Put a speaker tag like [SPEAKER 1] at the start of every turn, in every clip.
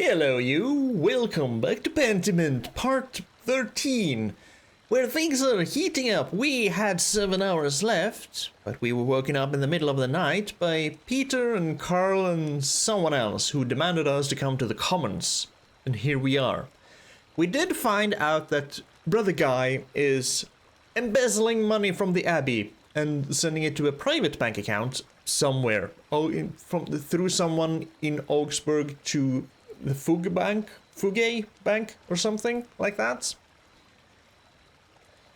[SPEAKER 1] Hello you, welcome back to Pentiment, part 13, where things are heating up. We had 7 hours left, but we were woken up in the middle of the night by Peter and Carl and someone else who demanded us to come to the commons. And here we are. We did find out that Brother Guy is embezzling money from the Abbey and sending it to a private bank account somewhere. Through someone in Augsburg to the Fugge Bank or something like that.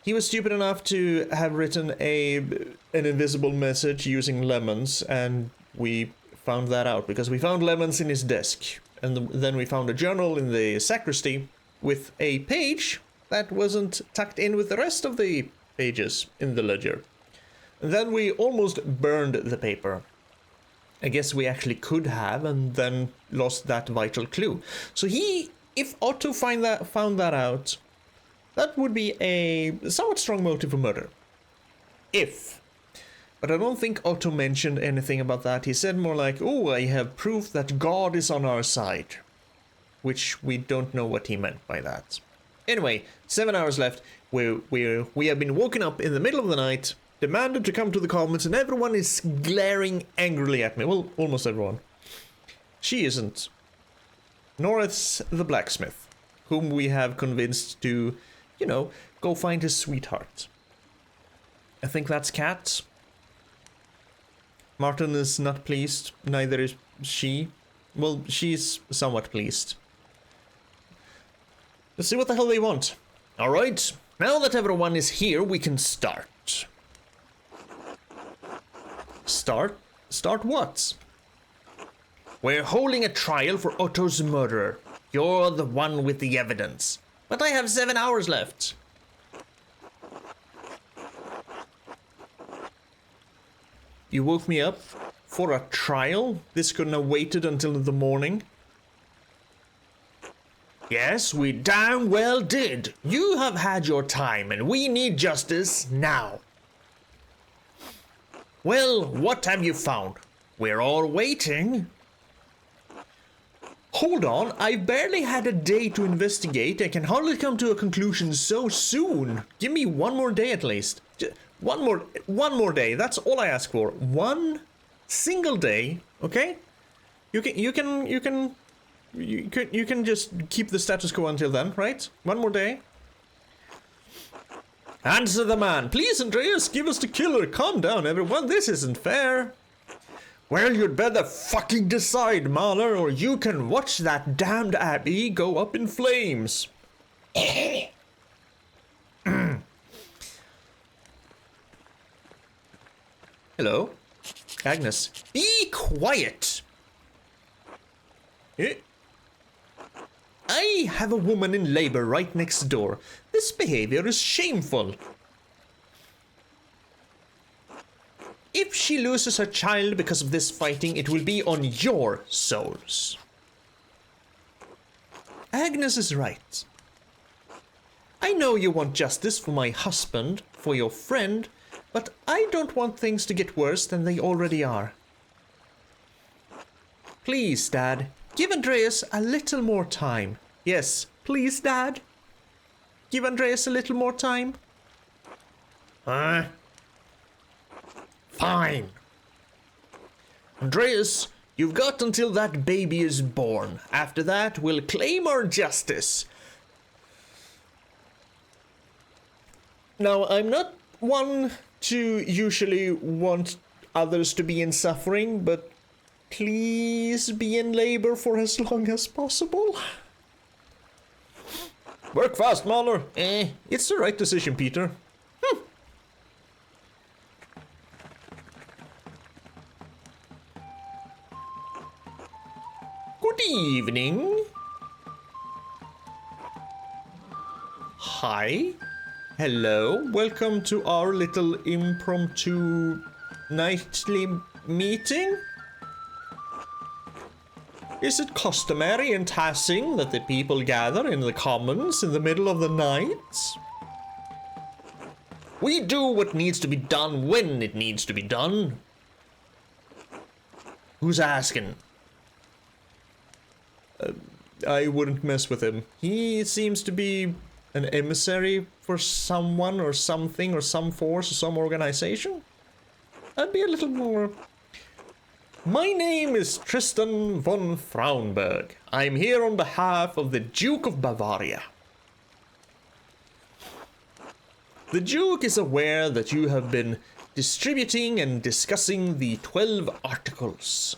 [SPEAKER 1] He was stupid enough to have written an invisible message using lemons, and we found that out because we found lemons in his desk. And then we found a journal in the sacristy with a page that wasn't tucked in with the rest of the pages in the ledger. And then we almost burned the paper. I guess we actually could have, and then lost that vital clue. So if Otto found that out, that would be a somewhat strong motive for murder. But I don't think Otto mentioned anything about that. He said more like, oh, I have proof that God is on our side. Which we don't know what he meant by that. Anyway, 7 hours left. We have been woken up in the middle of the night, demanded to come to the commons, and everyone is glaring angrily at me. Well, almost everyone. She isn't. Nor is the blacksmith, whom we have convinced to, go find his sweetheart. I think that's Kat. Martin is not pleased, neither is she. Well, she's somewhat pleased. Let's see what the hell they want. Alright, now that everyone is here, we can start. Start? Start what? We're holding a trial for Otto's murderer. You're the one with the evidence. But I have 7 hours left. You woke me up for a trial? This couldn't have waited until the morning. Yes, we damn well did. You have had your time and we need justice now. Well, what have you found? We're all waiting. Hold on, I've barely had a day to investigate. I can hardly come to a conclusion so soon. Give me one more day at least. One more day. That's all I ask for. One single day, okay? You can just keep the status quo until then, right? One more day. Answer the man. Please, Andreas, give us the killer. Calm down, everyone. This isn't fair. Well, you'd better fucking decide, Mahler, or you can watch that damned Abbey go up in flames. Hello? Agnes. Be quiet! I have a woman in labor right next door. This behavior is shameful. If she loses her child because of this fighting, it will be on your souls. Agnes is right. I know you want justice for my husband, for your friend, but I don't want things to get worse than they already are. Please, Dad, give Andreas a little more time. Yes, please, Dad. Give Andreas a little more time. Fine. Andreas, you've got until that baby is born. After that, we'll claim our justice. Now, I'm not one to usually want others to be in suffering, but please be in labor for as long as possible. Work fast, Mahler. It's the right decision, Peter. Good evening. Hi. Hello. Welcome to our little impromptu nightly meeting. Is it customary in Tassing that the people gather in the commons in the middle of the night? We do what needs to be done when it needs to be done. Who's asking? I wouldn't mess with him. He seems to be an emissary for someone or something or some force or some organization. I'd be a little more... My name is Tristan von Frauenberg. I'm here on behalf of the Duke of Bavaria. The Duke is aware that you have been distributing and discussing the 12 articles.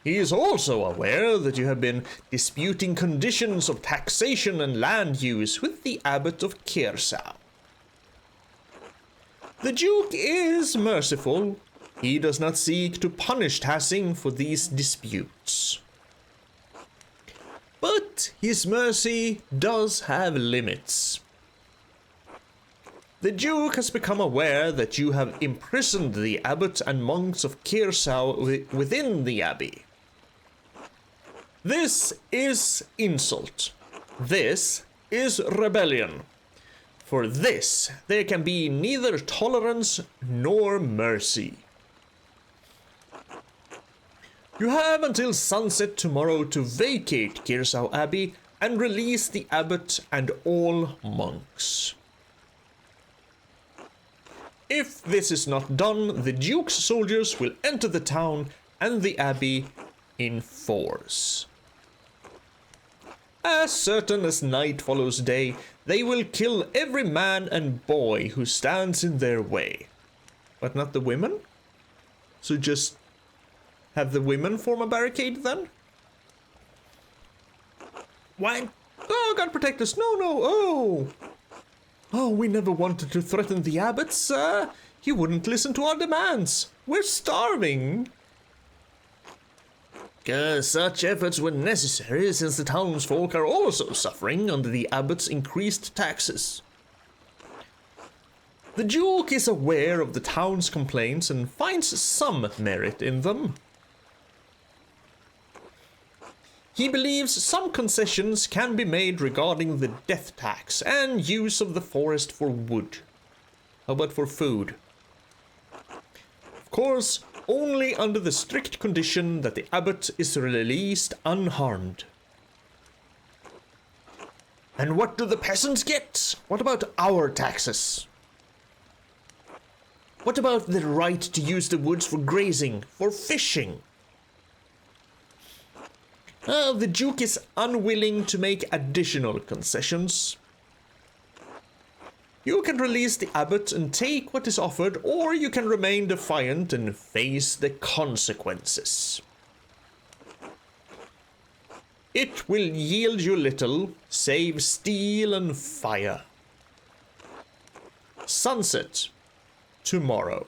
[SPEAKER 1] He is also aware that you have been disputing conditions of taxation and land use with the Abbot of Kiersau. The Duke is merciful. He does not seek to punish Tassing for these disputes. But his mercy does have limits. The Duke has become aware that you have imprisoned the abbot and monks of Kiersau within the abbey. This is insult. This is rebellion. For this, there can be neither tolerance nor mercy. You have until sunset tomorrow to vacate Kiersau Abbey and release the abbot and all monks. If this is not done, the Duke's soldiers will enter the town and the abbey in force. As certain as night follows day, they will kill every man and boy who stands in their way. But not the women? So just have the women form a barricade then? Why? Oh, God protect us. No, oh. Oh, we never wanted to threaten the abbot, sir. He wouldn't listen to our demands. We're starving. Such efforts were necessary since the townsfolk are also suffering under the abbot's increased taxes. The Duke is aware of the town's complaints and finds some merit in them. He believes some concessions can be made regarding the death tax and use of the forest for wood. How about for food? Of course, only under the strict condition that the abbot is released unharmed. And what do the peasants get? What about our taxes? What about the right to use the woods for grazing, for fishing? The Duke is unwilling to make additional concessions. You can release the abbot and take what is offered, or you can remain defiant and face the consequences. It will yield you little, save steel and fire. Sunset tomorrow.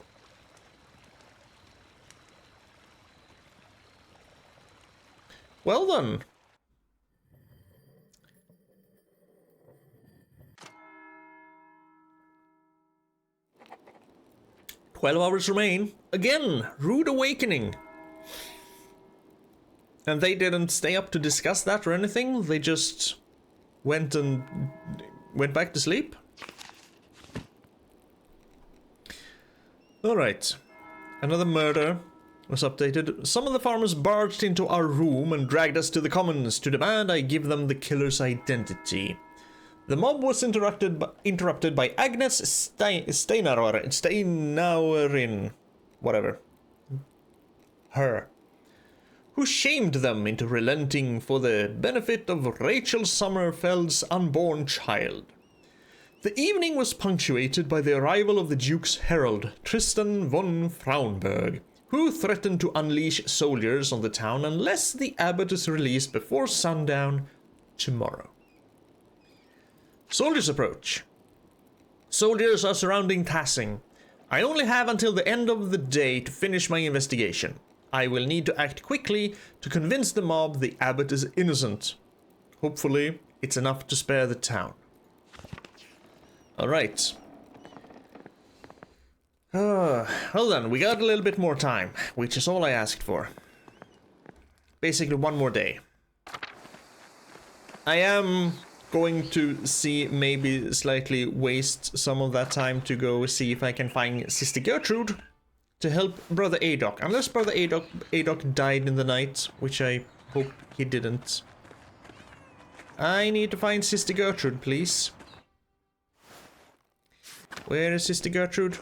[SPEAKER 1] Well done. "12 hours remain. Again, rude awakening." And they didn't stay up to discuss that or anything? They just went back to sleep? Alright. Another murder was updated. "Some of the farmers barged into our room and dragged us to the commons to demand I give them the killer's identity. The mob was interrupted by Agnes Steinauerin, whatever, her, who shamed them into relenting for the benefit of Rachel Sommerfeld's unborn child. The evening was punctuated by the arrival of the Duke's herald, Tristan von Frauenberg, who threatened to unleash soldiers on the town unless the abbot is released before sundown tomorrow. Soldiers approach. Soldiers are surrounding Tassing. I only have until the end of the day to finish my investigation. I will need to act quickly to convince the mob the abbot is innocent. Hopefully, it's enough to spare the town." Alright. Well then, we got a little bit more time, which is all I asked for. Basically, one more day. I am going to see, maybe slightly waste some of that time to go see if I can find Sister Gertrude to help Brother Adok. Unless Brother Adok died in the night, which I hope he didn't. I need to find Sister Gertrude, please. Where is Sister Gertrude?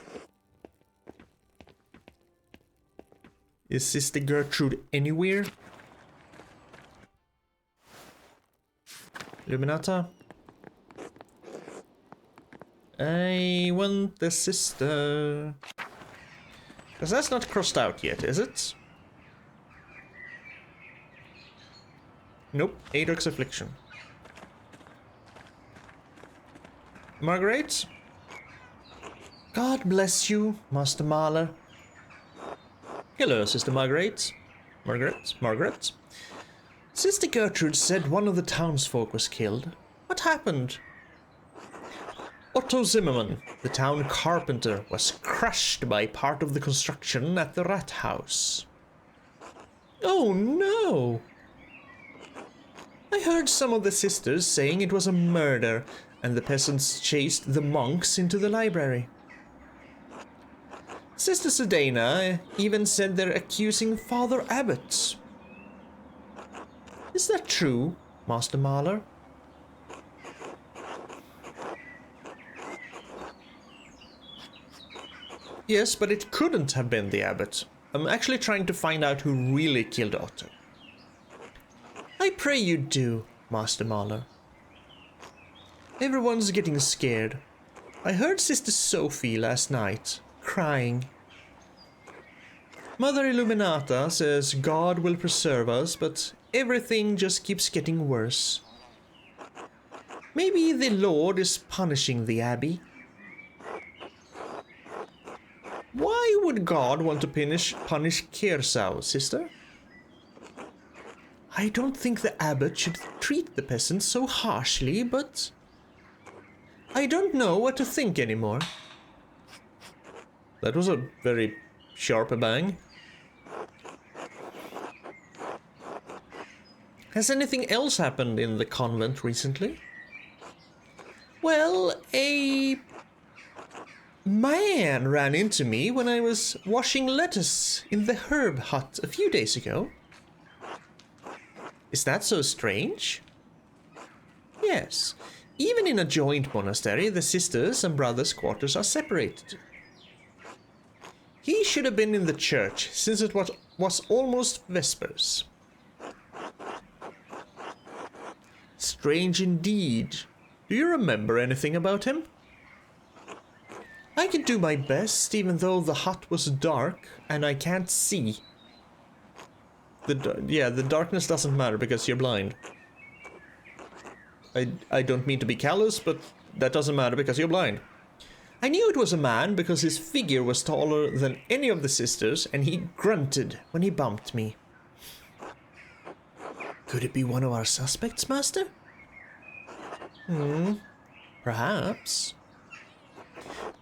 [SPEAKER 1] Is Sister Gertrude anywhere? Luminata? I want the sister. Because that's not crossed out yet, is it? Nope. Adrox Affliction. Margaret? God bless you, Master Mahler. Hello, Sister Margaret. Margaret? Sister Gertrude said one of the townsfolk was killed. What happened? Otto Zimmerman, the town carpenter, was crushed by part of the construction at the rat house. Oh no! I heard some of the sisters saying it was a murder, and the peasants chased the monks into the library. Sister Sedana even said they're accusing Father Abbot. Is that true, Master Mahler? Yes, but it couldn't have been the abbot. I'm actually trying to find out who really killed Otto. I pray you do, Master Mahler. Everyone's getting scared. I heard Sister Sophie last night, crying. Mother Illuminata says God will preserve us, but everything just keeps getting worse. Maybe the Lord is punishing the Abbey. Why would God want to punish Kersau, sister? I don't think the abbot should treat the peasants so harshly, but I don't know what to think anymore. That was a very sharp bang. Has anything else happened in the convent recently? Well, a man ran into me when I was washing lettuce in the herb hut a few days ago. Is that so strange? Yes. Even in a joint monastery, the sisters' and brothers' quarters are separated. He should have been in the church, since it was almost Vespers. Strange indeed. Do you remember anything about him? I can do my best, even though the hut was dark and I can't see. The darkness doesn't matter because you're blind. I don't mean to be callous, but that doesn't matter because you're blind. I knew it was a man because his figure was taller than any of the sisters, and he grunted when he bumped me. Could it be one of our suspects, Master? Perhaps.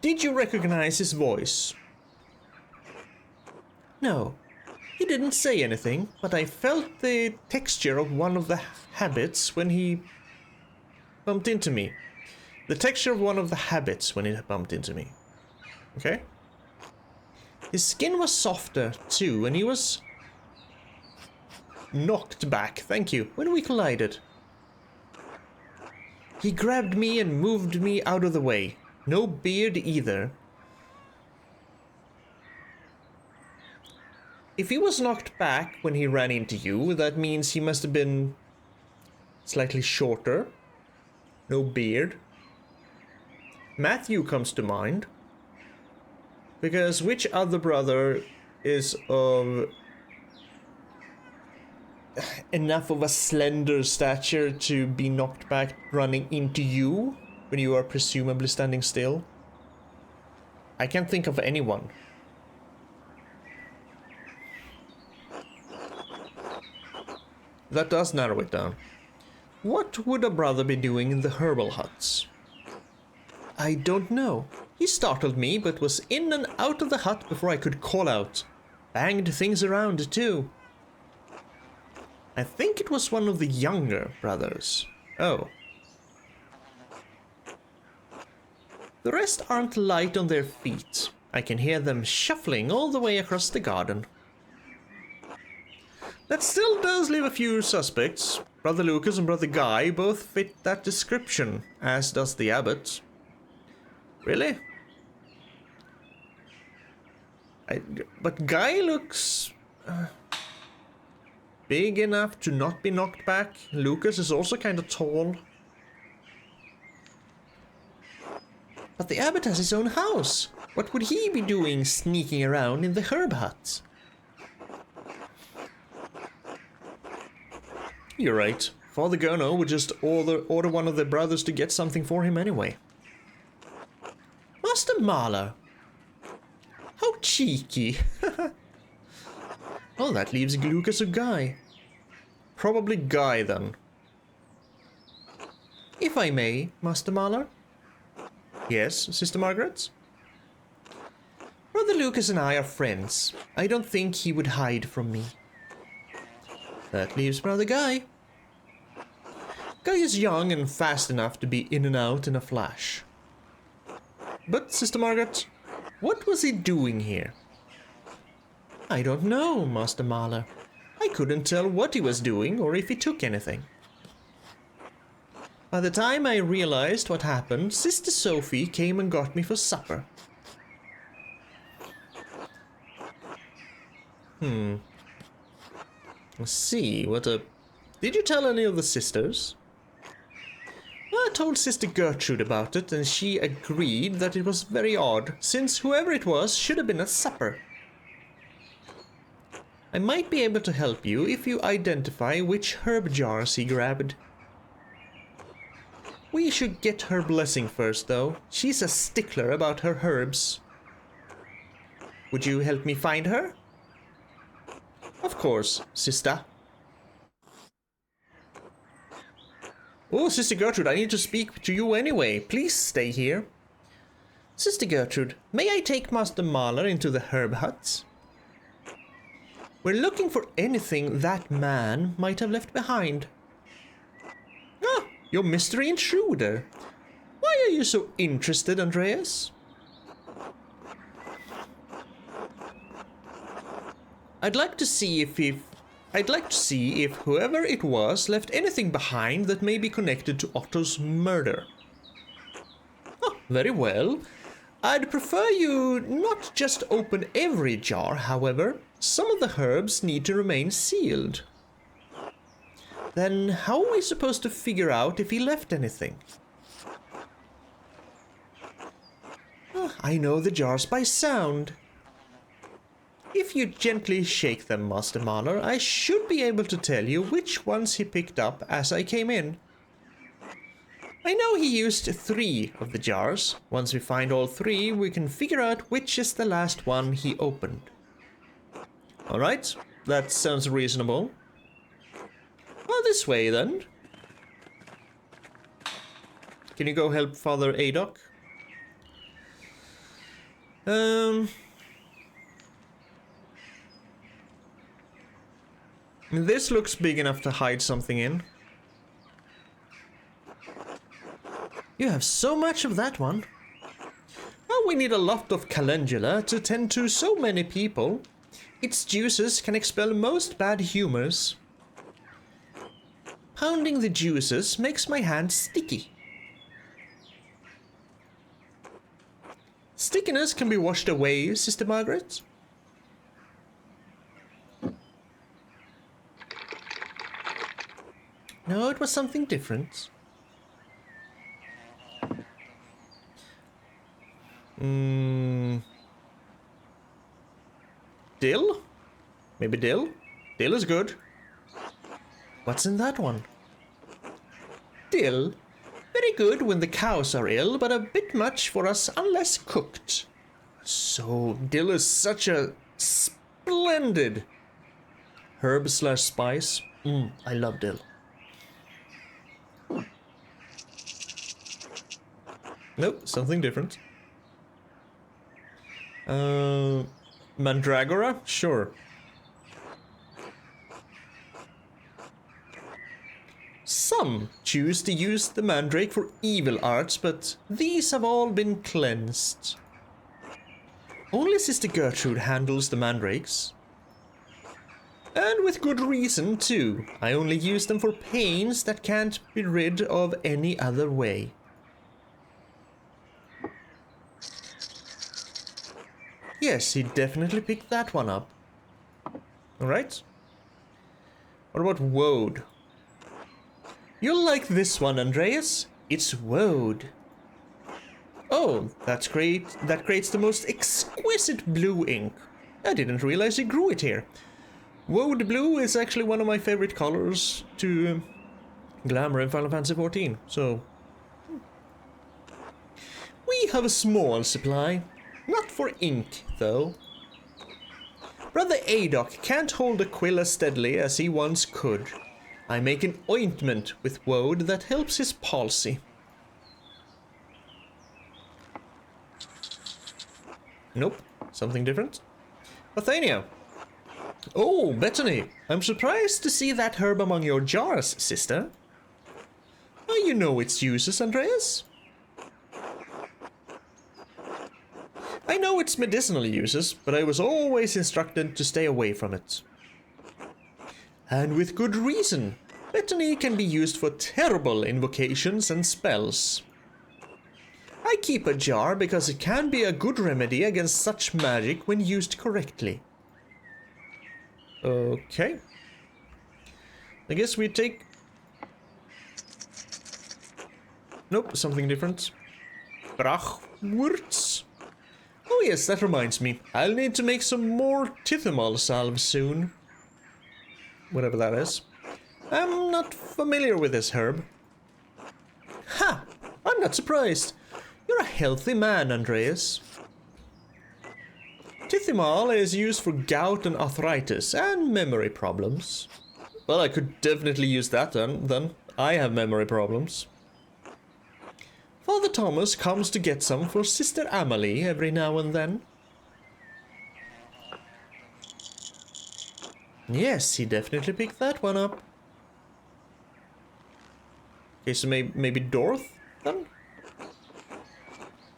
[SPEAKER 1] Did you recognize his voice? No. He didn't say anything, but I felt the texture of one of the habits when he bumped into me. The texture of one of the habits when he bumped into me. Okay? His skin was softer, too, and he was knocked back, thank you, when we collided. He grabbed me and moved me out of the way. No beard either. If he was knocked back when he ran into you, that means he must have been slightly shorter. No beard. Matthew comes to mind. Because which other brother is of enough of a slender stature to be knocked back running into you when you are presumably standing still? I can't think of anyone. That does narrow it down. What would a brother be doing in the herbal huts? I don't know. He startled me, but was in and out of the hut before I could call out. Banged things around, too. I think it was one of the younger brothers. Oh. The rest aren't light on their feet. I can hear them shuffling all the way across the garden. That still does leave a few suspects. Brother Lucas and Brother Guy both fit that description, as does the abbot. Really? But Guy looks big enough to not be knocked back. Lucas is also kind of tall. But the abbot has his own house. What would he be doing sneaking around in the herb hut? You're right. Father Gono would just order one of the brothers to get something for him anyway. Master Marlowe. How cheeky. Oh, that leaves Lucas or Guy. Probably Guy, then. If I may, Master Marlowe. Yes, Sister Margaret? Brother Lucas and I are friends. I don't think he would hide from me. That leaves Brother Guy. Guy is young and fast enough to be in and out in a flash. But, Sister Margaret, what was he doing here? I don't know, Master Marlowe. I couldn't tell what he was doing or if he took anything. By the time I realized what happened, Sister Sophie came and got me for supper. Let's see, Did you tell any of the sisters? Well, I told Sister Gertrude about it, and she agreed that it was very odd, since whoever it was should have been at supper. I might be able to help you if you identify which herb jars he grabbed. We should get her blessing first, though. She's a stickler about her herbs. Would you help me find her? Of course, sister. Oh, Sister Gertrude, I need to speak to you anyway. Please stay here. Sister Gertrude, may I take Master Marlowe into the herb hut? We're looking for anything that man might have left behind. Ah, you're mystery intruder. Why are you so interested, Andreas? I'd like to see if whoever it was left anything behind that may be connected to Otto's murder. Oh, very well. I'd prefer you not just open every jar, however. Some of the herbs need to remain sealed. Then how are we supposed to figure out if he left anything? Oh, I know the jars by sound. If you gently shake them, Master Marlowe, I should be able to tell you which ones he picked up as I came in. I know he used 3 of the jars. Once we find all 3, we can figure out which is the last one he opened. Alright, that sounds reasonable. Well, this way then. Can you go help Father Adoc? This looks big enough to hide something in. You have so much of that one. Well, we need a lot of calendula to tend to so many people. Its juices can expel most bad humors. Pounding the juices makes my hand sticky. Stickiness can be washed away, Sister Margaret. No, it was something different. Dill? Maybe dill? Dill is good. What's in that one? Dill? Very good when the cows are ill, but a bit much for us unless cooked. So, dill is such a splendid herb slash spice. I love dill. Nope, something different. Mandragora? Sure. Some choose to use the mandrake for evil arts, but these have all been cleansed. Only Sister Gertrude handles the mandrakes. And with good reason, too. I only use them for pains that can't be rid of any other way. Yes, he definitely picked that one up. Alright. What about woad? You'll like this one, Andreas. It's woad. Oh, that's great. That creates the most exquisite blue ink. I didn't realize it grew it here. Woad blue is actually one of my favorite colors to glamour in Final Fantasy XIV, so... We have a small supply. Not for ink, though. Brother Adok can't hold a quill as steadily as he once could. I make an ointment with woad that helps his palsy. Nope, something different. Athenia. Oh, Bethany, I'm surprised to see that herb among your jars, sister. Oh, you know its uses, Andreas? I know its medicinal uses, but I was always instructed to stay away from it. And with good reason. Bethany can be used for terrible invocations and spells. I keep a jar because it can be a good remedy against such magic when used correctly. Okay. I guess we take... Nope, something different. Brachwurz. Oh yes, that reminds me. I'll need to make some more Tithimal salve soon. Whatever that is. I'm not familiar with this herb. Ha! I'm not surprised. You're a healthy man, Andreas. Tithimal is used for gout and arthritis and memory problems. Well, I could definitely use that then. I have memory problems. Father Thomas comes to get some for Sister Amalie every now and then. Yes, he definitely picked that one up. Okay, so maybe Dorth then?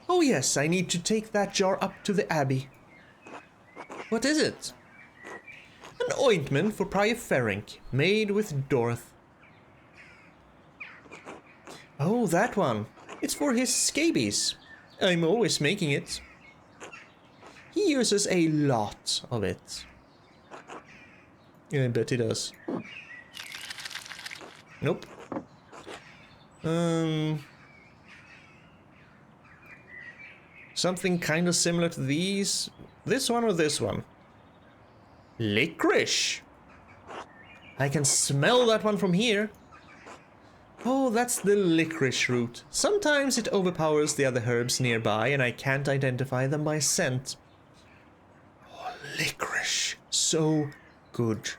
[SPEAKER 1] Oh yes, I need to take that jar up to the Abbey. What is it? An ointment for Prior Ferenc, made with Dorth. Oh, that one. It's for his scabies. I'm always making it. He uses a lot of it. Yeah, I bet he does. Nope. Something kind of similar to these. This one or this one? Licorice! I can smell that one from here. Oh, that's the licorice root. Sometimes it overpowers the other herbs nearby and I can't identify them by scent. Oh, licorice. So good.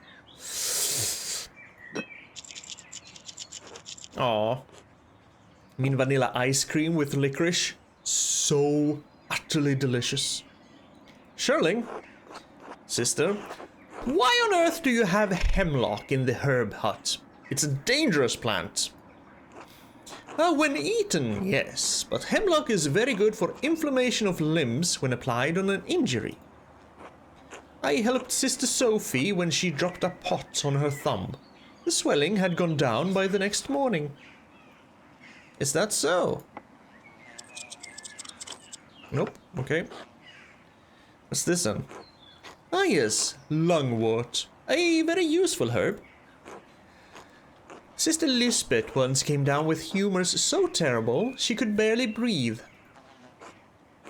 [SPEAKER 1] Aw. I mean vanilla ice cream with licorice. So utterly delicious. Sherling. Sister. Why on earth do you have hemlock in the herb hut? It's a dangerous plant. When eaten, yes, but hemlock is very good for inflammation of limbs when applied on an injury. I helped Sister Sophie when she dropped a pot on her thumb. The swelling had gone down by the next morning. Is that so? Nope, okay. What's this then? Ah yes, lungwort. A very useful herb. Sister Lisbeth once came down with humors so terrible she could barely breathe.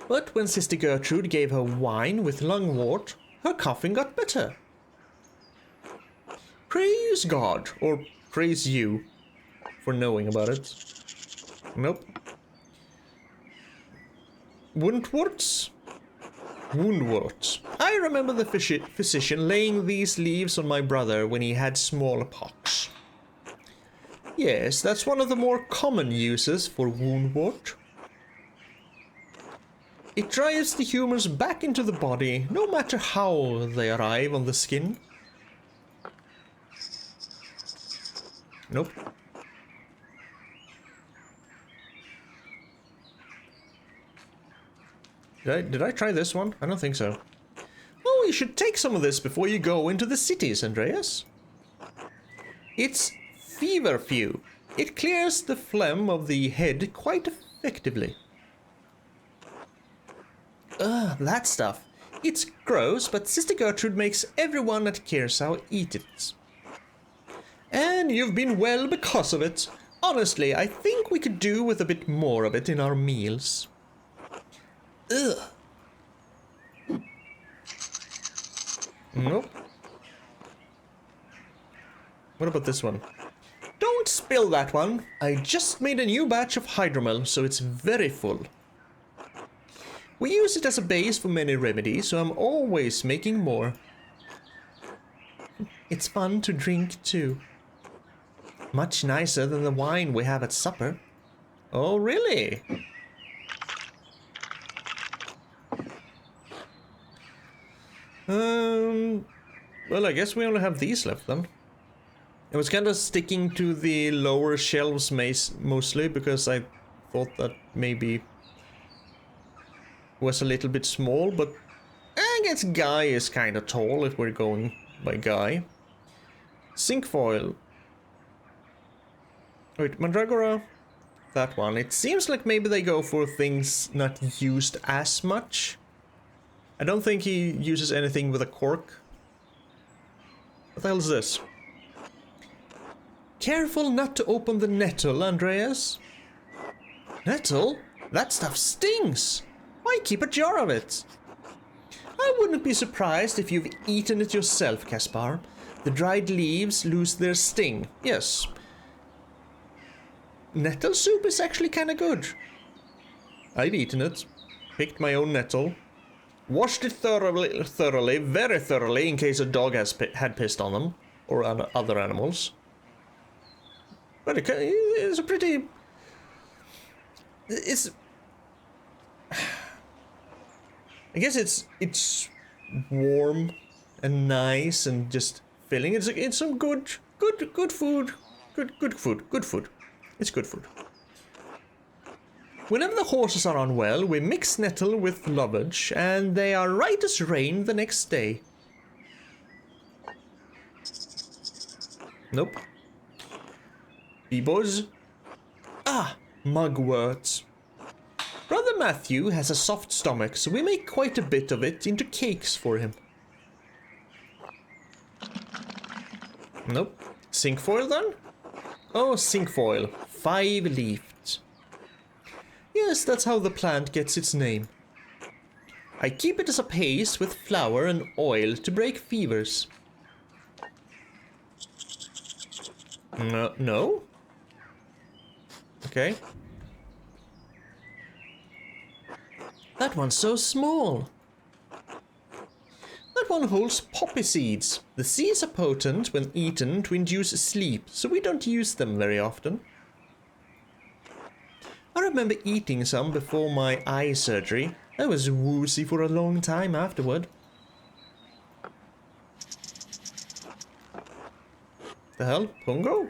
[SPEAKER 1] But when Sister Gertrude gave her wine with lungwort, her coughing got better. Praise God, or praise you, for knowing about it. Nope. Woundworts? Woundworts. I remember the physician laying these leaves on my brother when he had smallpox. Yes, that's one of the more common uses for woundwort. It drives the humors back into the body, no matter how they arrive on the skin. Nope. Did I try this one? I don't think so. Oh, we should take some of this before you go into the cities, Andreas. It's feverfew. It clears the phlegm of the head quite effectively. Ugh, that stuff. It's gross, but Sister Gertrude makes everyone at Kersau eat it. And you've been well because of it. Honestly, I think we could do with a bit more of it in our meals. Ugh. Nope. What about this one? Don't spill that one. I just made a new batch of hydromel, so it's very full. We use it as a base for many remedies, so I'm always making more. It's fun to drink too. Much nicer than the wine we have at supper. Oh, really? Well, I guess we only have these left then. I was kind of sticking to the lower shelves mostly because I thought that maybe was a little bit small, but I guess Guy is kind of tall if we're going by Guy. Zinc foil. Wait, Mandragora. That one. It seems like maybe they go for things not used as much. I don't think he uses anything with a cork. What the hell is this? Careful not to open the nettle, Andreas. Nettle? That stuff stings! Why keep a jar of it? I wouldn't be surprised if you've eaten it yourself, Caspar. The dried leaves lose their sting. Yes. Nettle soup is actually kinda good. I've eaten it. Picked my own nettle. Washed it thoroughly, very thoroughly, in case a dog had pissed on them. Or other animals. But it's a pretty... It's... I guess it's warm and nice and just filling. It's some good food. Good food. It's good food. Whenever the horses are unwell, we mix nettle with lovage, and they are right as rain the next day. Nope. B-boys. Ah, mugworts. Brother Matthew has a soft stomach, so we make quite a bit of it into cakes for him. Nope. Zinc foil then? Oh, zinc foil. 5-leafed. Yes, that's how the plant gets its name. I keep it as a paste with flour and oil to break fevers. No? Okay. That one's so small. That one holds poppy seeds. The seeds are potent when eaten to induce sleep, so we don't use them very often. I remember eating some before my eye surgery. I was woozy for a long time afterward. The hell? Pungo?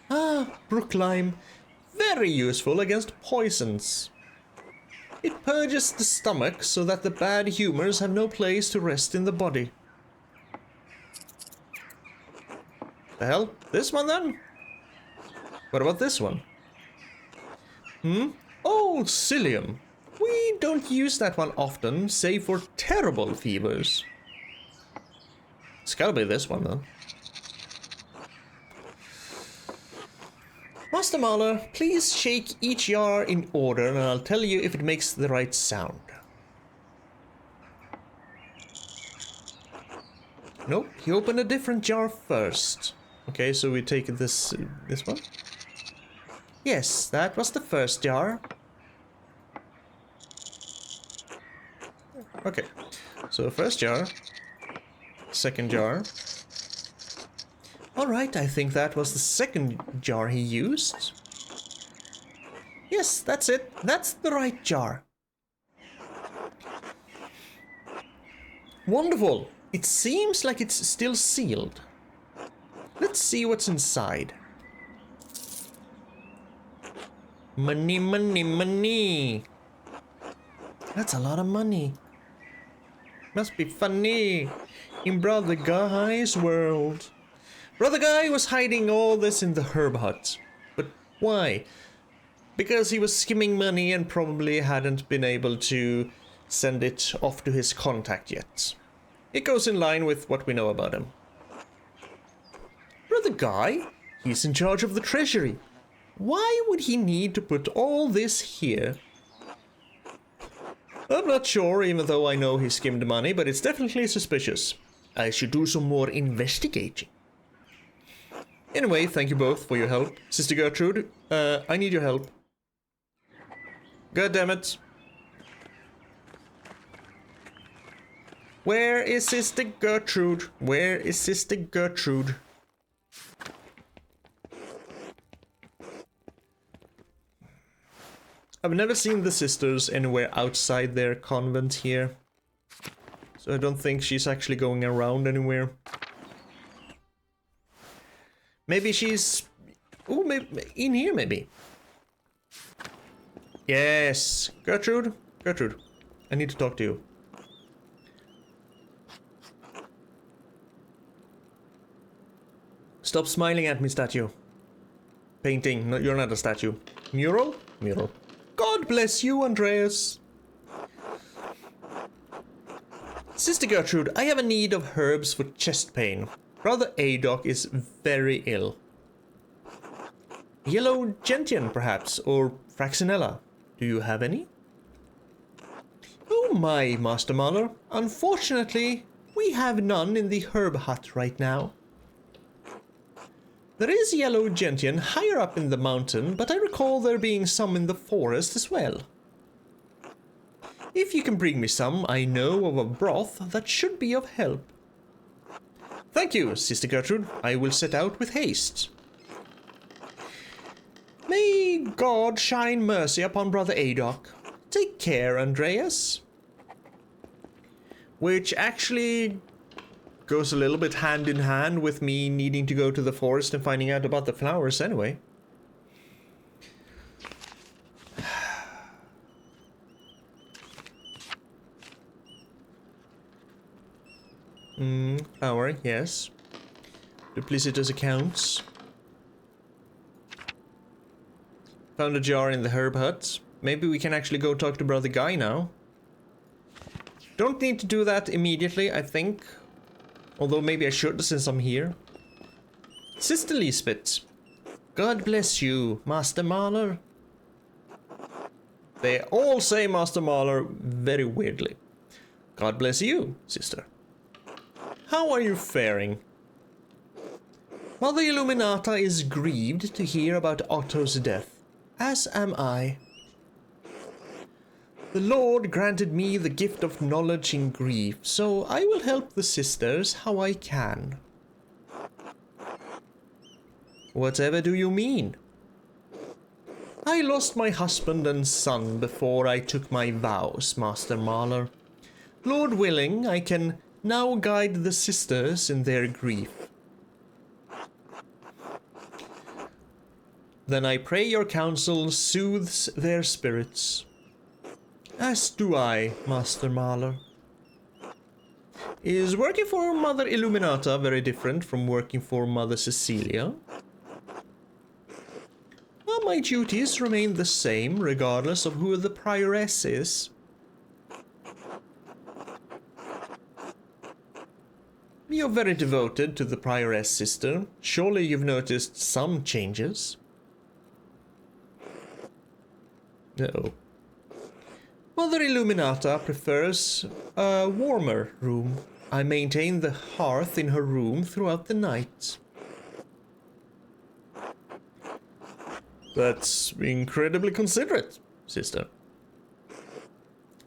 [SPEAKER 1] Ah, brook lime. Very useful against poisons. It purges the stomach so that the bad humors have no place to rest in the body. The hell? This one then? What about this one? Oh, psyllium. We don't use that one often, save for terrible fevers. It's gotta be this one then. Master Mahler, please shake each jar in order and I'll tell you if it makes the right sound. Nope, he opened a different jar first. Okay, so we take this one. Yes, that was the first jar. Okay, so first jar, second jar. Alright, I think that was the second jar he used. Yes, that's it. That's the right jar. Wonderful. It seems like it's still sealed. Let's see what's inside. Money, money, money. That's a lot of money. Must be funny in Brother Guy's world. Brother Guy was hiding all this in the herb hut. But why? Because he was skimming money and probably hadn't been able to send it off to his contact yet. It goes in line with what we know about him. Brother Guy? He's in charge of the treasury. Why would he need to put all this here? I'm not sure, even though I know he skimmed money, but it's definitely suspicious. I should do some more investigating. Anyway, thank you both for your help. Sister Gertrude, I need your help. God damn it. Where is Sister Gertrude? Where is Sister Gertrude? I've never seen the sisters anywhere outside their convent here. So I don't think she's actually going around anywhere. Maybe she's... oh, maybe in here, maybe. Yes. Gertrude? Gertrude, I need to talk to you. Stop smiling at me, statue. Painting. No, you're not a statue. Mural? Mural. God bless you, Andreas. Sister Gertrude, I have a need of herbs for chest pain. Brother Adoc is very ill. Yellow gentian, perhaps, or fraxinella. Do you have any? Oh my, Master Mahler. Unfortunately, we have none in the herb hut right now. There is yellow gentian higher up in the mountain, but I recall there being some in the forest as well. If you can bring me some, I know of a broth that should be of help. Thank you, Sister Gertrude. I will set out with haste. May God shine mercy upon Brother Adoc. Take care, Andreas. Which actually goes a little bit hand in hand with me needing to go to the forest and finding out about the flowers anyway. Flower, yes. Duplicitous accounts. Found a jar in the herb hut. Maybe we can actually go talk to Brother Guy now. Don't need to do that immediately, I think. Although maybe I should since I'm here. Sister Lisbeth. God bless you, Master Mahler. They all say Master Mahler very weirdly. God bless you, sister. How are you faring? Mother Illuminata is grieved to hear about Otto's death, as am I. The Lord granted me the gift of knowledge in grief, so I will help the sisters how I can. Whatever do you mean? I lost my husband and son before I took my vows, Master Mahler. Lord willing, I can now guide the sisters in their grief. Then I pray your counsel soothes their spirits. As do I, Master Mahler. Is working for Mother Illuminata very different from working for Mother Cecilia? Well, my duties remain the same regardless of who the prioress is. You're very devoted to the prioress, sister. Surely you've noticed some changes. Uh-oh. Mother Illuminata prefers a warmer room. I maintain the hearth in her room throughout the night. That's incredibly considerate, sister.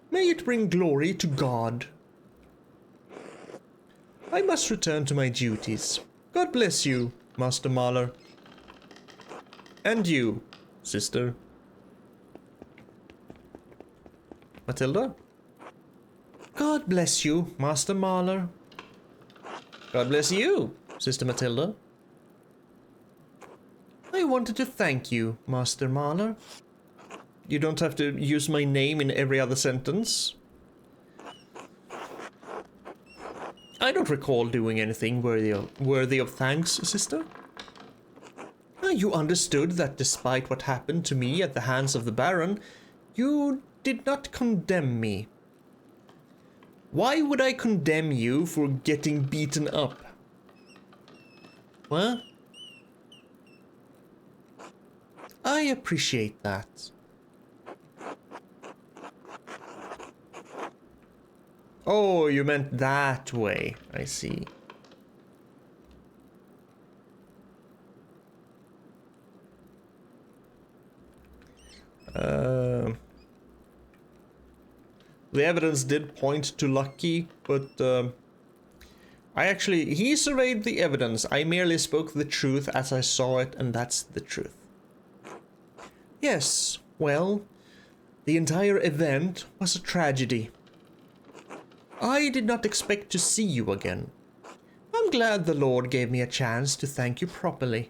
[SPEAKER 1] May it bring glory to God. I must return to my duties. God bless you, Master Mahler. And you, sister. Matilda? God bless you, Master Mahler. God bless you, Sister Matilda. I wanted to thank you, Master Mahler. You don't have to use my name in every other sentence. I don't recall doing anything worthy of thanks, sister. You understood that despite what happened to me at the hands of the Baron, you did not condemn me. Why would I condemn you for getting beaten up? What? I appreciate that. Oh, you meant that way. I see. The evidence did point to Lucky, but he surveyed the evidence. I merely spoke the truth as I saw it, and that's the truth. Yes, well, the entire event was a tragedy. I did not expect to see you again. I'm glad the Lord gave me a chance to thank you properly.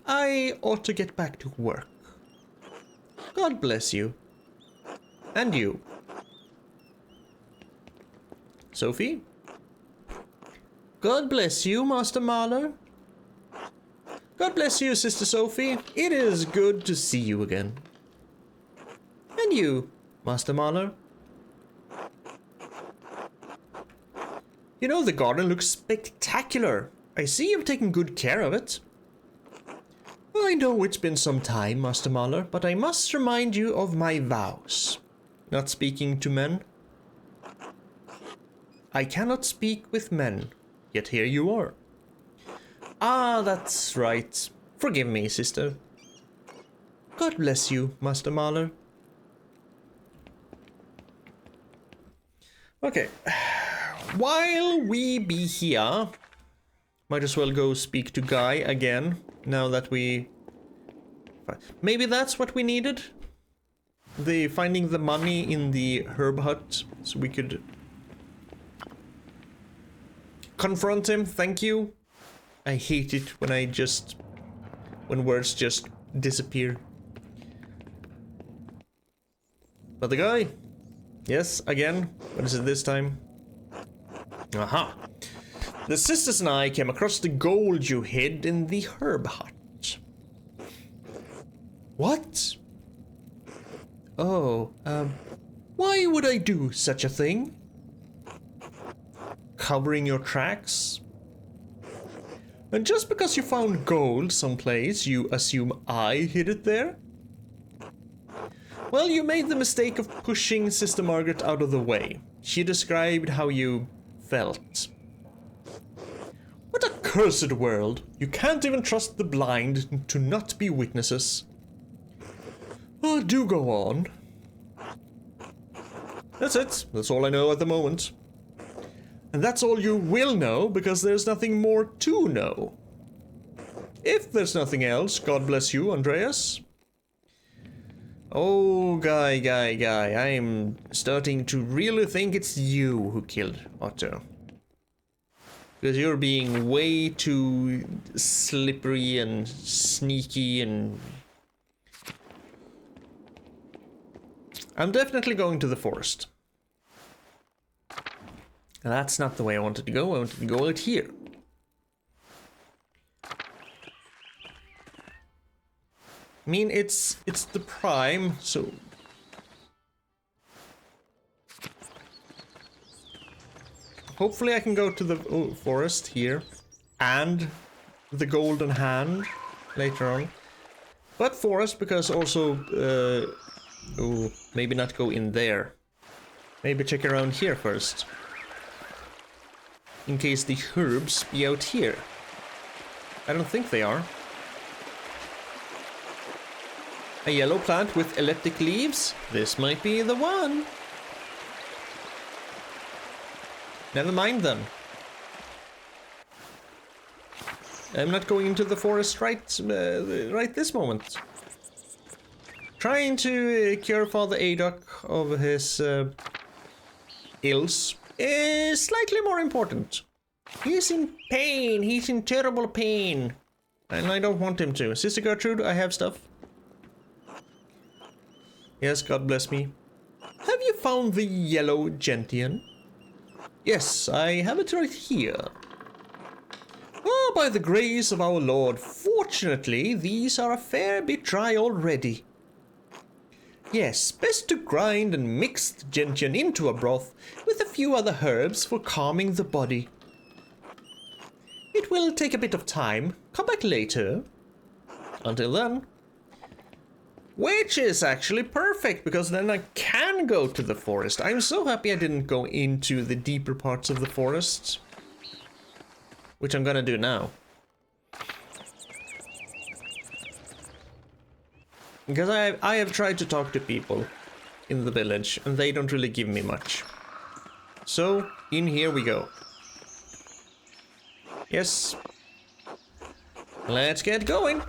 [SPEAKER 1] I ought to get back to work. God bless you. And you. Sophie? God bless you, Master Mahler. God bless you, Sister Sophie. It is good to see you again. And you, Master Mahler. You know, the garden looks spectacular. I see you've taken good care of it. I know it's been some time, Master Mahler, but I must remind you of my vows. Not speaking to men. I cannot speak with men, yet here you are. Ah, that's right. Forgive me, sister. God bless you, Master Mahler. Okay. While we be here, might as well go speak to Guy again, now that we... Maybe that's what we needed? Finding the money in the herb hut, so we could... confront him, thank you. I hate it when words just disappear. But the guy? Yes, again. What is it this time? Aha. The sisters and I came across the gold you hid in the herb hut. What? Oh, why would I do such a thing? Covering your tracks? And just because you found gold someplace, you assume I hid it there? Well, you made the mistake of pushing Sister Margaret out of the way. She described how you felt. What a cursed world. You can't even trust the blind to not be witnesses. Oh, do go on. That's it. That's all I know at the moment. And that's all you will know, because there's nothing more to know. If there's nothing else, God bless you, Andreas. Oh, Guy, I'm starting to really think it's you who killed Otto. Because you're being way too slippery and sneaky and... I'm definitely going to the forest. And that's not the way I wanted to go. I wanted to go out here. I mean, it's the prime, so... Hopefully I can go to the forest here. And the golden hand later on. But forest, because also... oh, maybe not go in there. Maybe check around here first. In case the herbs be out here. I don't think they are. A yellow plant with elliptic leaves? This might be the one. Never mind then. I'm not going into the forest right this moment. Trying to cure Father Adok of his ills is slightly more important. He's in pain. He's in terrible pain. And I don't want him to. Sister Gertrude, I have stuff. Yes, God bless me. Have you found the yellow gentian? Yes, I have it right here. Oh, by the grace of our Lord, fortunately, these are a fair bit dry already. Yes, best to grind and mix the gentian into a broth with a few other herbs for calming the body. It will take a bit of time. Come back later. Until then. Which is actually perfect, because then I can go to the forest. I'm so happy I didn't go into the deeper parts of the forest. Which I'm gonna do now. Because I have tried to talk to people in the village, and they don't really give me much. So, in here we go. Yes. Let's get going.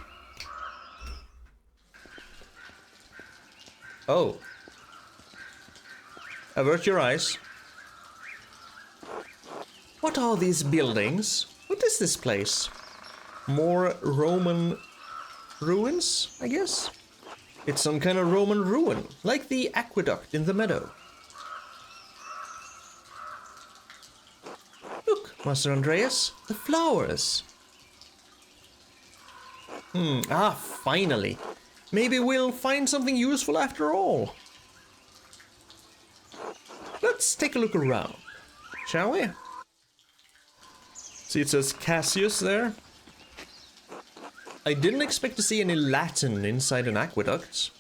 [SPEAKER 1] Oh. Avert your eyes. What are these buildings? What is this place? More Roman ruins, I guess? It's some kind of Roman ruin, like the aqueduct in the meadow. Look, Master Andreas, the flowers. Finally. Maybe we'll find something useful after all. Let's take a look around, shall we? See, it says Cassius there. I didn't expect to see any Latin inside an aqueduct.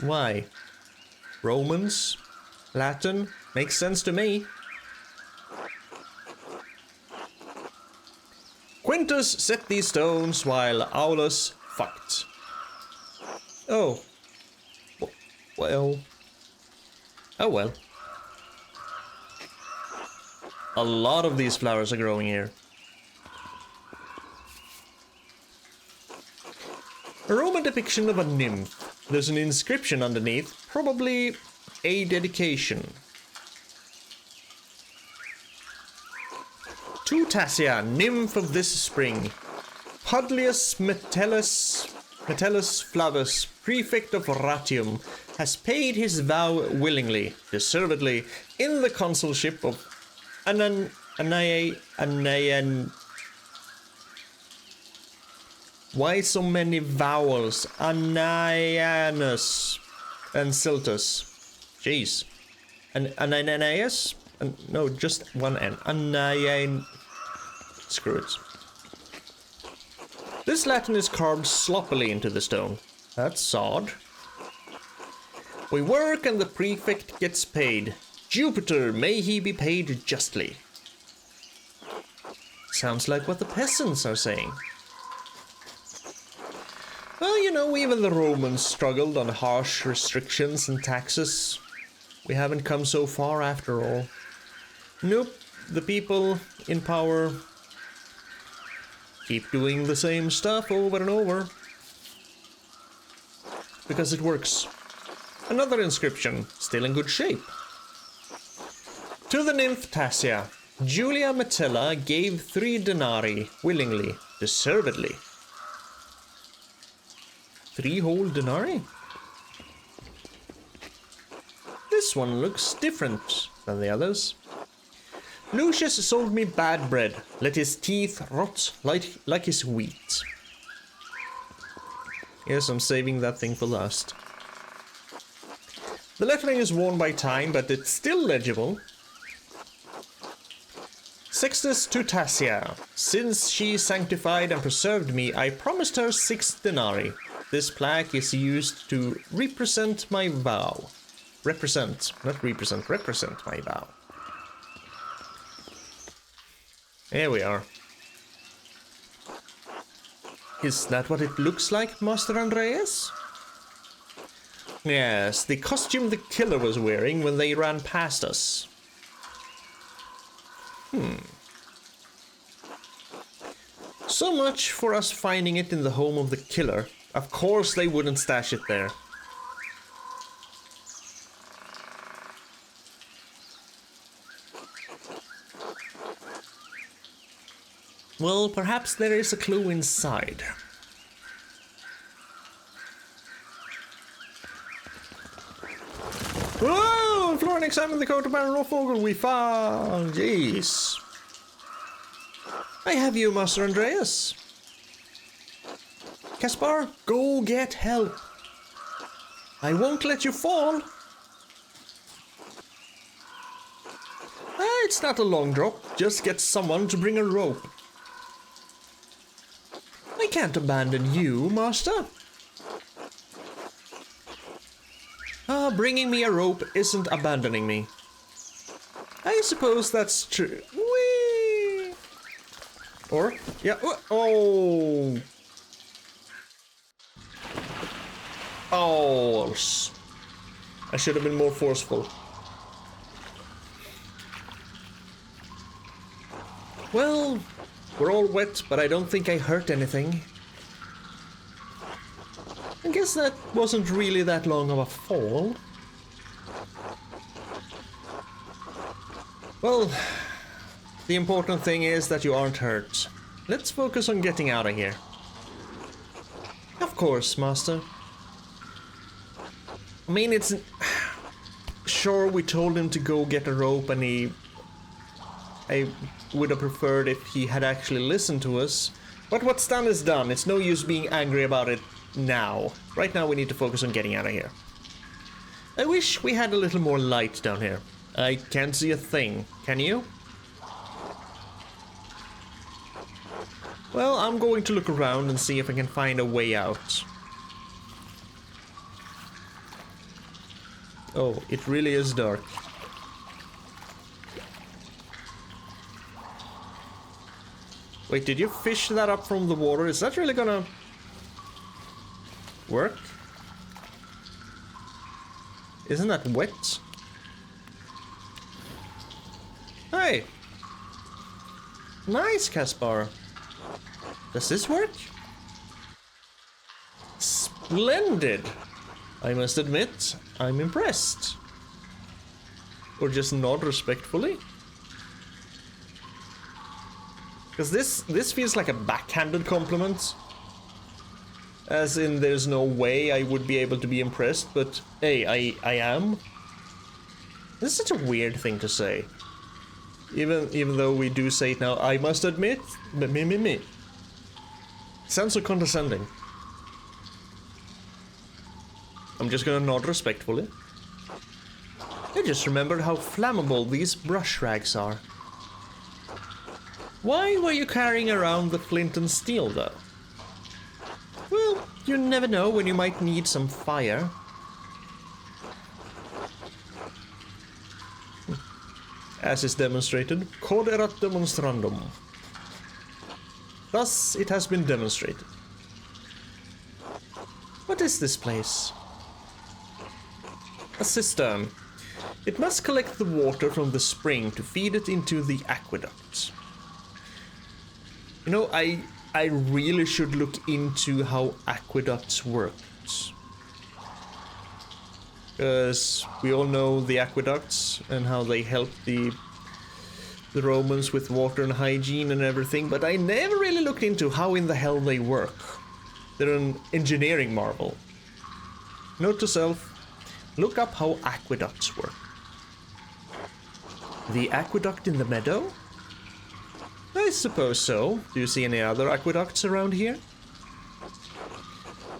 [SPEAKER 1] Why? Romans? Latin? Makes sense to me. Quintus set these stones while Aulus fucked. Oh. Well. Oh well. A lot of these flowers are growing here. A Roman depiction of a nymph. There's an inscription underneath, probably a dedication. To Tassia, nymph of this spring. Publius Metellus Flavus, prefect of Ratium, has paid his vow willingly, deservedly, in the consulship of Anayan. Why so many vowels? Anayanus and Siltus. Jeez. Ananias? No, just one N. Anayan. Screw it. This Latin is carved sloppily into the stone. That's odd. We work and the prefect gets paid. Jupiter, may he be paid justly. Sounds like what the peasants are saying. Well, you know, even the Romans struggled on harsh restrictions and taxes. We haven't come so far after all. Nope, the people in power keep doing the same stuff over and over. Because it works. Another inscription, still in good shape. To the nymph Tassia, Julia Metella gave 3 denarii, willingly, deservedly. 3 whole denarii? This one looks different than the others. Lucius sold me bad bread. Let his teeth rot like his wheat. Yes, I'm saving that thing for last. The lettering is worn by time, but it's still legible. Sextus to Tassia. Since she sanctified and preserved me, I promised her 6 denarii. This plaque is used to represent my vow. Represent my vow. Here we are. Is that what it looks like, Master Andreas? Yes, the costume the killer was wearing when they ran past us. So much for us finding it in the home of the killer. Of course they wouldn't stash it there. Well, perhaps there is a clue inside. Whoa! the floor and examine the coat of Baron Rothvogel we found. Jeez. I have you, Master Andreas. Caspar, go get help. I won't let you fall. It's not a long drop. Just get someone to bring a rope. I can't abandon you, Master. Bringing me a rope isn't abandoning me. I suppose that's true. Whee! Or, yeah, oh. Oh. I should have been more forceful. Well, we're all wet, but I don't think I hurt anything. I guess that wasn't really that long of a fall. Well, the important thing is that you aren't hurt. Let's focus on getting out of here. Of course, Master. I mean, it's... Sure, we told him to go get a rope and I would have preferred if he had actually listened to us. But what's done is done. It's no use being angry about it now. Right now we need to focus on getting out of here. I wish we had a little more light down here. I can't see a thing. Can you? Well, I'm going to look around and see if I can find a way out. Oh, it really is dark. Wait, did you fish that up from the water? Is that really gonna work? Isn't that wet? Hey! Nice, Caspar. Does this work? Splendid! I must admit, I'm impressed. Or just nod respectfully. Because this feels like a backhanded compliment. As in, there's no way I would be able to be impressed, but hey, I am. This is such a weird thing to say. Even though we do say it now, I must admit, but me. It sounds so condescending. I'm just gonna nod respectfully. I just remembered how flammable these brush rags are. Why were you carrying around the flint and steel, though? Well, you never know when you might need some fire. As is demonstrated, cod erat demonstrandum. Thus, it has been demonstrated. What is this place? A cistern. It must collect the water from the spring to feed it into the aqueduct. You know, I really should look into how aqueducts work. Because we all know the aqueducts and how they help the Romans with water and hygiene and everything, but I never really looked into how in the hell they work. They're an engineering marvel. Note to self, look up how aqueducts work. The aqueduct in the meadow? I suppose so. Do you see any other aqueducts around here?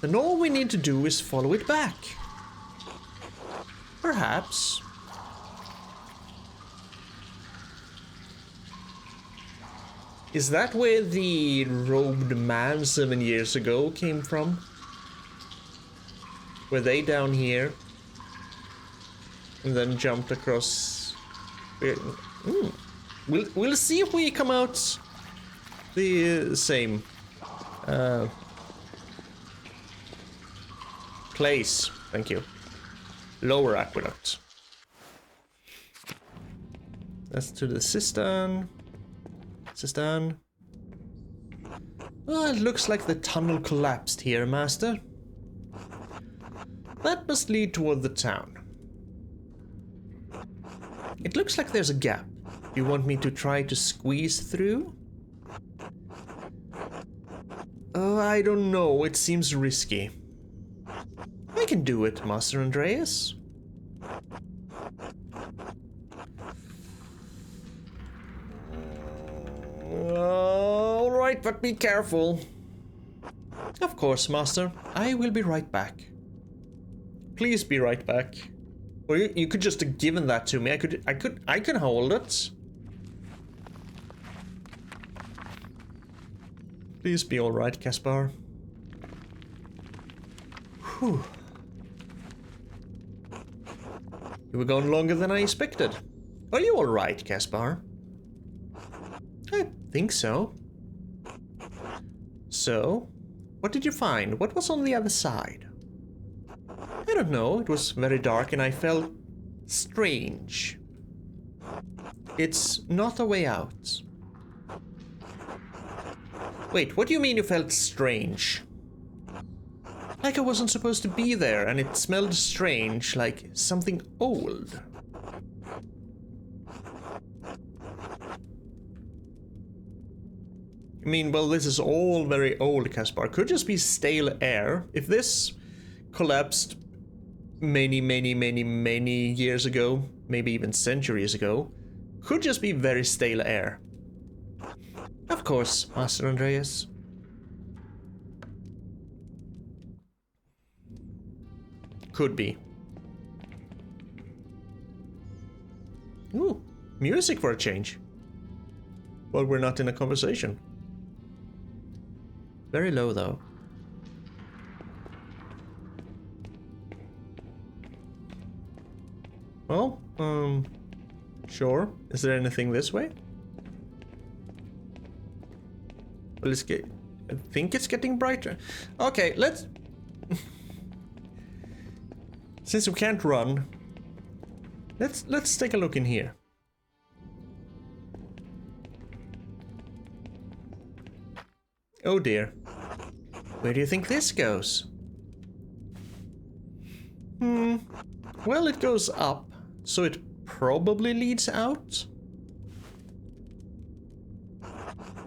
[SPEAKER 1] Then all we need to do is follow it back. Perhaps. Is that where the robed man 7 years ago came from? Were they down here? And then jumped across... We'll see if we come out the same place. Thank you. Lower aqueduct. That's to the cistern. Cistern. Well, it looks like the tunnel collapsed here, Master. That must lead toward the town. It looks like there's a gap. Do you want me to try to squeeze through? I don't know. It seems risky. I can do it, Master Andreas. right, but be careful. Of course, Master. I will be right back. Please be right back. Or you could just have given that to me. I can hold it. Please be all right, Caspar. Whew. You were gone longer than I expected. Are you all right, Caspar? I think so. So, what did you find? What was on the other side? I don't know. It was very dark and I felt strange. It's not a way out. Wait, what do you mean you felt strange? Like I wasn't supposed to be there and it smelled strange, like something old. I mean, well, this is all very old, Caspar. Could just be stale air. If this collapsed many years ago, maybe even centuries ago, could just be very stale air. Of course, Master Andreas. Could be. Ooh, music for a change. Well, we're not in a conversation. Very low, though. Well, sure. Is there anything this way? Well, I think it's getting brighter. Okay, let's... Since we can't run, let's take a look in here. Oh dear. Where do you think this goes? Well, it goes up, so it probably leads out.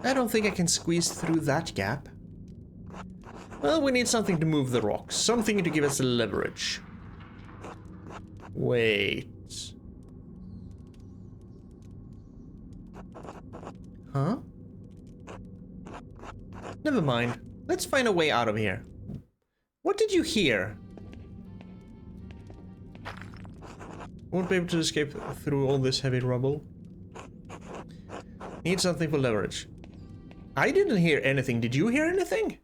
[SPEAKER 1] I don't think I can squeeze through that gap. Well, we need something to move the rocks, something to give us the leverage. Wait. Huh? Never mind. Let's find a way out of here. What did you hear? Won't be able to escape through all this heavy rubble. Need something for leverage. I didn't hear anything. Did you hear anything?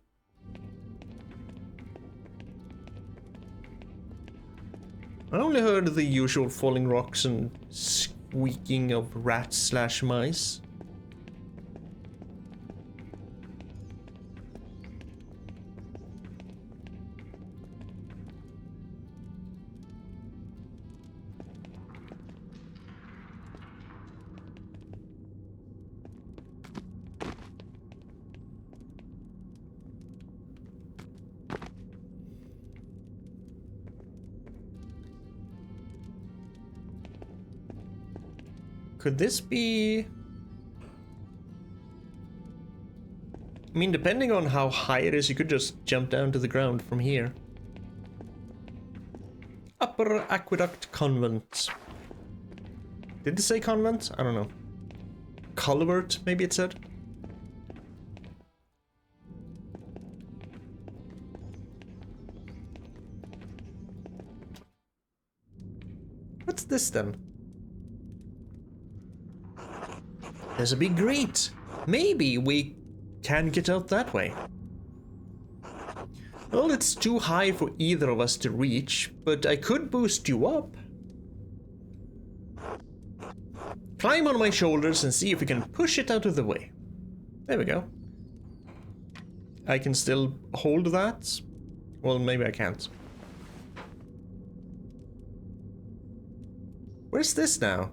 [SPEAKER 1] I only heard the usual falling rocks and squeaking of rats/mice. Could this be... I mean, depending on how high it is, you could just jump down to the ground from here. Upper Aqueduct Convent. Did it say convent? I don't know. Culvert, maybe it said? What's this then? There's a big grate. Maybe we can get out that way. Well, it's too high for either of us to reach, but I could boost you up. Climb on my shoulders and see if we can push it out of the way. There we go. I can still hold that. Well, maybe I can't. Where's this now?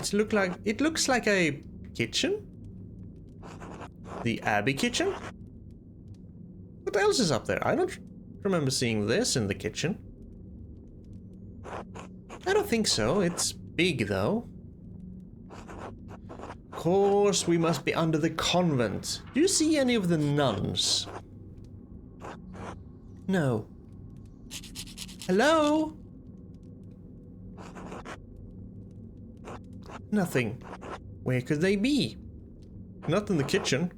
[SPEAKER 1] It looks like a kitchen? The Abbey kitchen? What else is up there? I don't remember seeing this in the kitchen. I don't think so. It's big though. Of course, we must be under the convent. Do you see any of the nuns? No. Hello? Nothing. Where could they be? Not in the kitchen.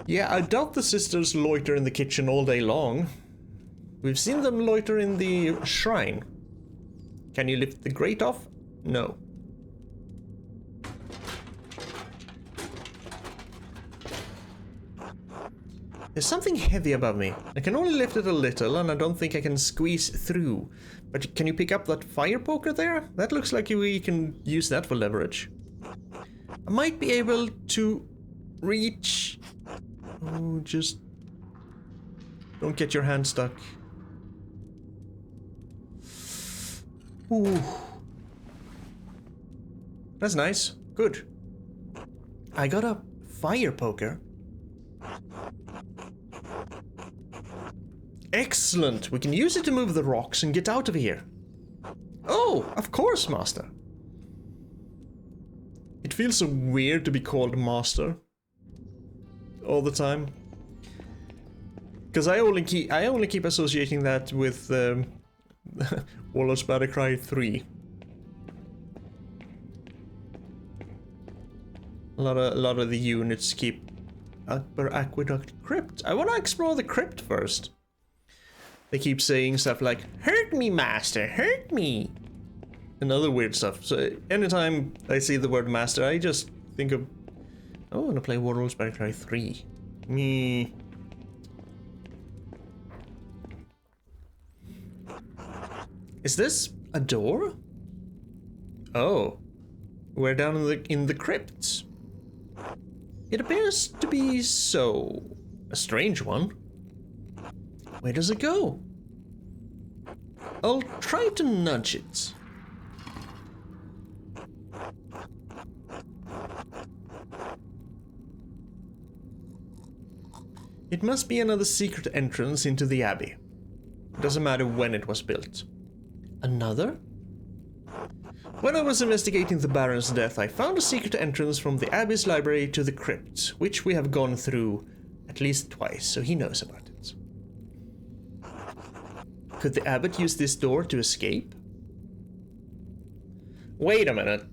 [SPEAKER 1] Yeah, I doubt the sisters loiter in the kitchen all day long. We've seen them loiter in the shrine. Can you lift the grate off? No. There's something heavy above me. I can only lift it a little, and I don't think I can squeeze through. But can you pick up that fire poker there? That looks like we can use that for leverage. I might be able to reach... Oh, just... Don't get your hand stuck. Ooh. That's nice. Good. I got a fire poker. Excellent! We can use it to move the rocks and get out of here. Oh, of course, Master. It feels so weird to be called Master all the time. Because I only keep associating that with Warlord's Battlecry 3. A lot of the units keep Upper Aqueduct Crypt. I want to explore the crypt first. They keep saying stuff like, "Hurt me, Master, hurt me!" and other weird stuff. So anytime I see the word Master, I just think of, oh, I want to play Warlord's Battlecry 3. Me. Is this a door? Oh, we're down in the crypts. It appears to be so. A strange one. Where does it go? I'll try to nudge it. It must be another secret entrance into the Abbey. It doesn't matter when it was built. Another? When I was investigating the Baron's death, I found a secret entrance from the Abbey's library to the crypt, which we have gone through at least twice, so he knows about it. Could the abbot use this door to escape? Wait a minute.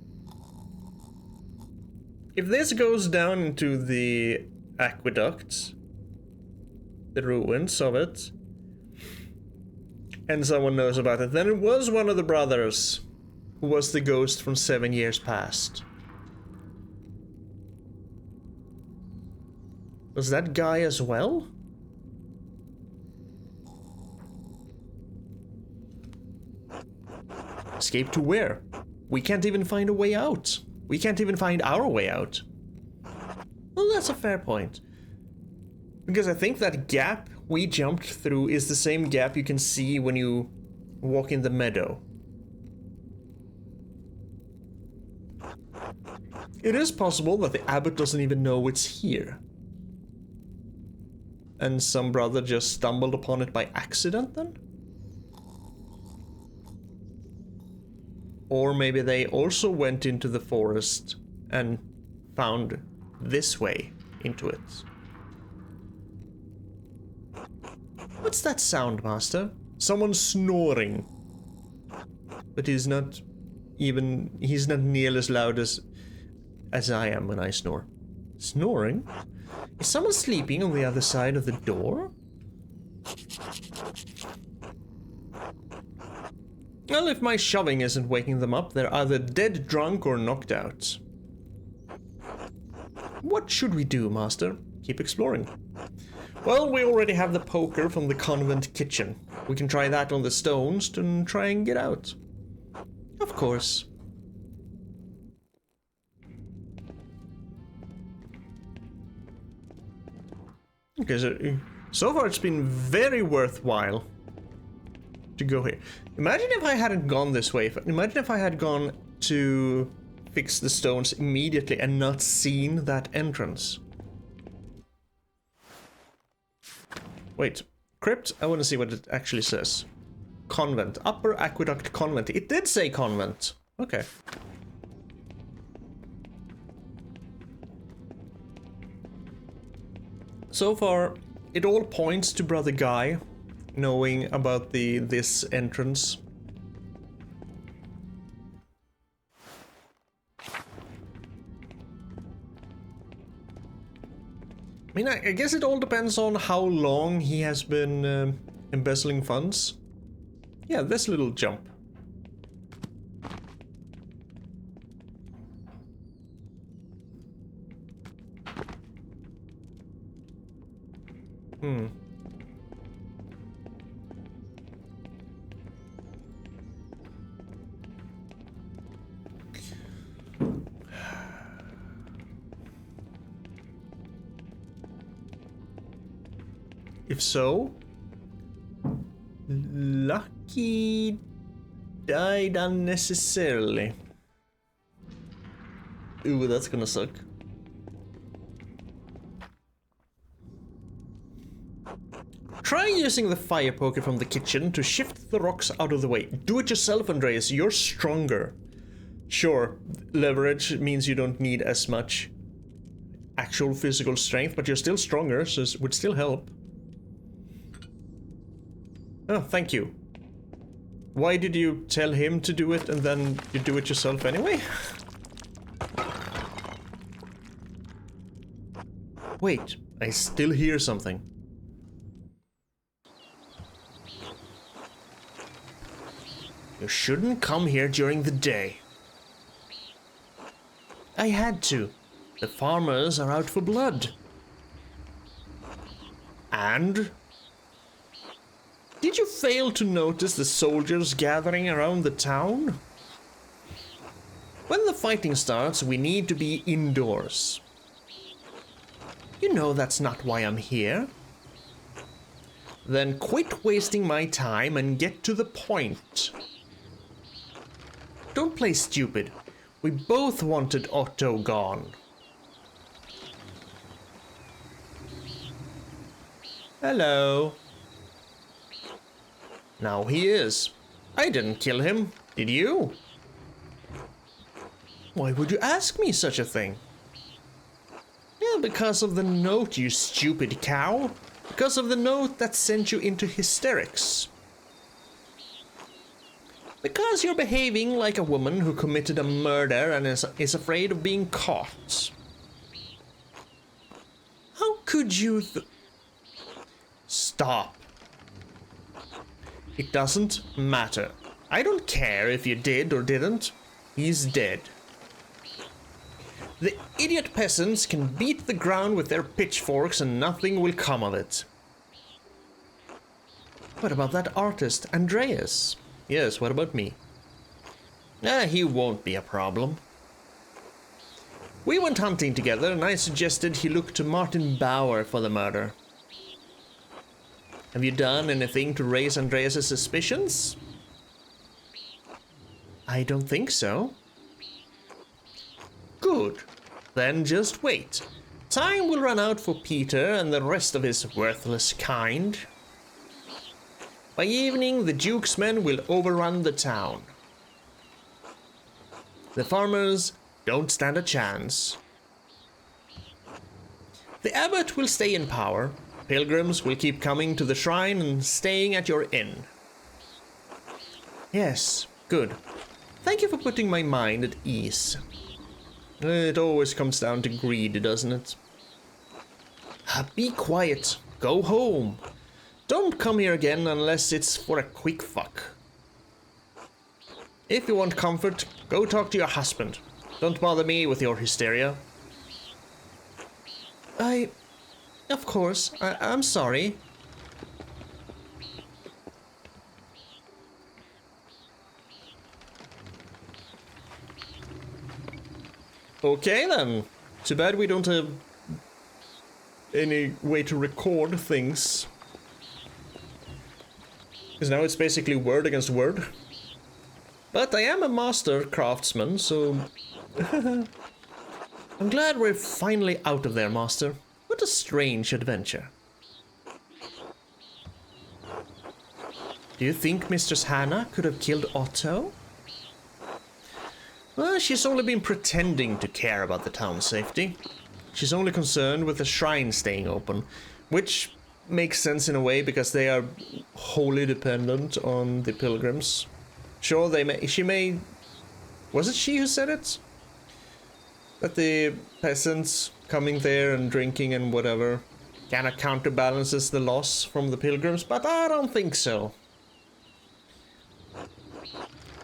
[SPEAKER 1] If this goes down into the aqueduct, the ruins of it, and someone knows about it, then it was one of the brothers who was the ghost from 7 years past. Was that guy as well? Escape to where? We can't even find a way out. We can't even find our way out. Well, that's a fair point. Because I think that gap we jumped through is the same gap you can see when you walk in the meadow. It is possible that the abbot doesn't even know it's here. And some brother just stumbled upon it by accident then? Or maybe they also went into the forest and found this way into it. What's that sound, Master? Someone snoring. But he's not nearly as loud as I am when I snore. Snoring? Is someone sleeping on the other side of the door? Well, if my shoving isn't waking them up, they're either dead drunk or knocked out. What should we do, Master? Keep exploring. Well, we already have the poker from the convent kitchen. We can try that on the stones to try and get out. Of course. Okay, so far it's been very worthwhile to go here. Imagine if I hadn't gone this way. Imagine if I had gone to fix the stones immediately and not seen that entrance. Wait, crypt? I want to see what it actually says. Convent. Upper Aqueduct Convent. It did say convent. Okay. So far, it all points to Brother Guy knowing about this entrance. I mean, I guess it all depends on how long he has been embezzling funds. Yeah, this little jump. If so, Lucky died unnecessarily. Ooh, that's gonna suck. Try using the fire poker from the kitchen to shift the rocks out of the way. Do it yourself, Andreas. You're stronger. Sure, leverage means you don't need as much actual physical strength, but you're still stronger, so it would still help. Oh, thank you. Why did you tell him to do it and then you do it yourself anyway? Wait, I still hear something. You shouldn't come here during the day. I had to. The farmers are out for blood. And? Did you fail to notice the soldiers gathering around the town? When the fighting starts, we need to be indoors. You know that's not why I'm here. Then quit wasting my time and get to the point. Don't play stupid. We both wanted Otto gone. Hello. Now he is. I didn't kill him, did you? Why would you ask me such a thing? Yeah, because of the note, you stupid cow. Because of the note that sent you into hysterics. Because you're behaving like a woman who committed a murder and is afraid of being caught. How could you Stop. It doesn't matter. I don't care if you did or didn't. He's dead. The idiot peasants can beat the ground with their pitchforks and nothing will come of it. What about that artist, Andreas? Yes, what about me? He won't be a problem. We went hunting together and I suggested he look to Martin Bauer for the murder. Have you done anything to raise Andreas' suspicions? I don't think so. Good. Then just wait. Time will run out for Peter and the rest of his worthless kind. By evening, the Duke's men will overrun the town. The farmers don't stand a chance. The abbot will stay in power. Pilgrims will keep coming to the shrine and staying at your inn. Yes, good. Thank you for putting my mind at ease. It always comes down to greed, doesn't it? Be quiet. Go home. Don't come here again unless it's for a quick fuck. If you want comfort, go talk to your husband. Don't bother me with your hysteria. Of course, I'm sorry. Okay then. Too bad we don't have any way to record things. Because now it's basically word against word. But I am a master craftsman, so... I'm glad we're finally out of there, master. What a strange adventure. Do you think Mistress Hannah could have killed Otto? Well, she's only been pretending to care about the town's safety. She's only concerned with the shrine staying open, which makes sense in a way because they are wholly dependent on the pilgrims. Sure, she may... Was it she who said it? that the peasants coming there and drinking and whatever kind of counterbalances the loss from the pilgrims, but I don't think so.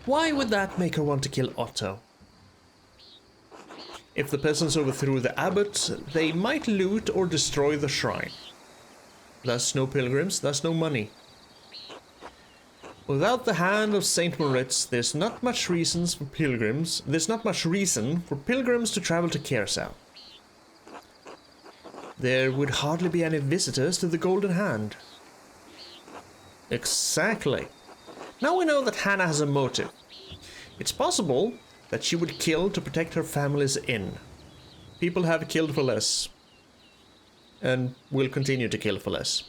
[SPEAKER 1] Why would that make her want to kill Otto? If the peasants overthrew the abbot, they might loot or destroy the shrine. Thus no pilgrims, thus no money. Without the hand of Saint Moritz, there's not much reason for pilgrims to travel to Kiersau. There would hardly be any visitors to the Golden Hand. Exactly. Now we know that Hannah has a motive. It's possible that she would kill to protect her family's inn. People have killed for less. And will continue to kill for less.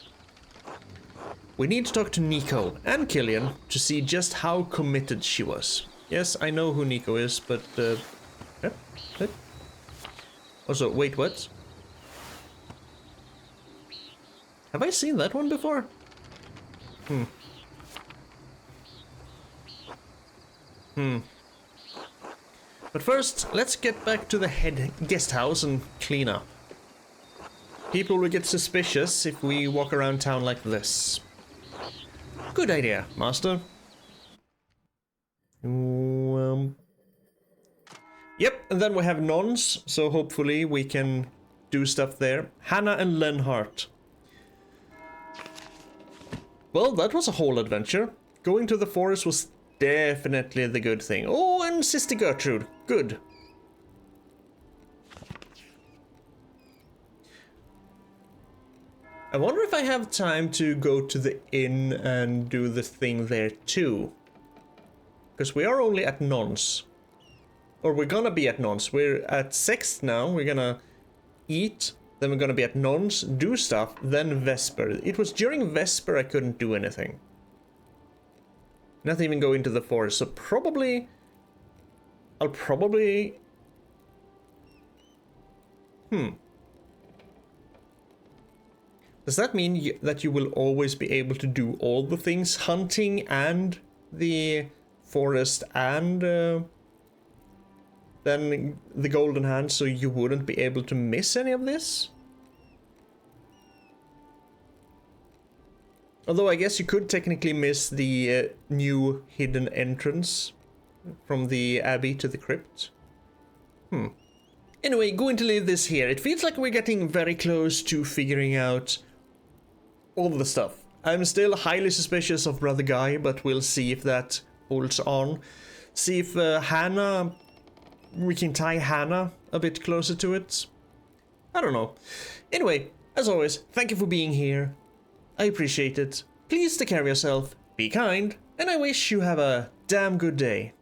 [SPEAKER 1] We need to talk to Nico and Killian to see just how committed she was. Yes, I know who Nico is, but... Also, wait, what? Have I seen that one before? But first, let's get back to the head guest house and clean up. People will get suspicious if we walk around town like this. Good idea, master. Yep, and then we have nuns, so hopefully we can do stuff there. Hannah and Lenhart. Well, that was a whole adventure. Going to the forest was definitely the good thing. Oh, and Sister Gertrude. Good. I wonder if I have time to go to the inn and do the thing there too. Because we are only at Nons. Or we're gonna be at Nons. We're at 6th now. We're gonna eat. Then we're gonna be at Nons, do stuff, then Vesper. It was during Vesper I couldn't do anything. Not even go into the forest. So probably... I'll probably... Does that mean that you will always be able to do all the things? Hunting and the forest and then the Golden Hand, so you wouldn't be able to miss any of this? Although I guess you could technically miss the new hidden entrance from the abbey to the crypt. Anyway, going to leave this here. It feels like we're getting very close to figuring out all the stuff. I'm still highly suspicious of Brother Guy, but we'll see if that holds on. See if Hannah... we can tie Hannah a bit closer to it. I don't know. Anyway, as always, thank you for being here. I appreciate it. Please take care of yourself, be kind, and I wish you have a damn good day.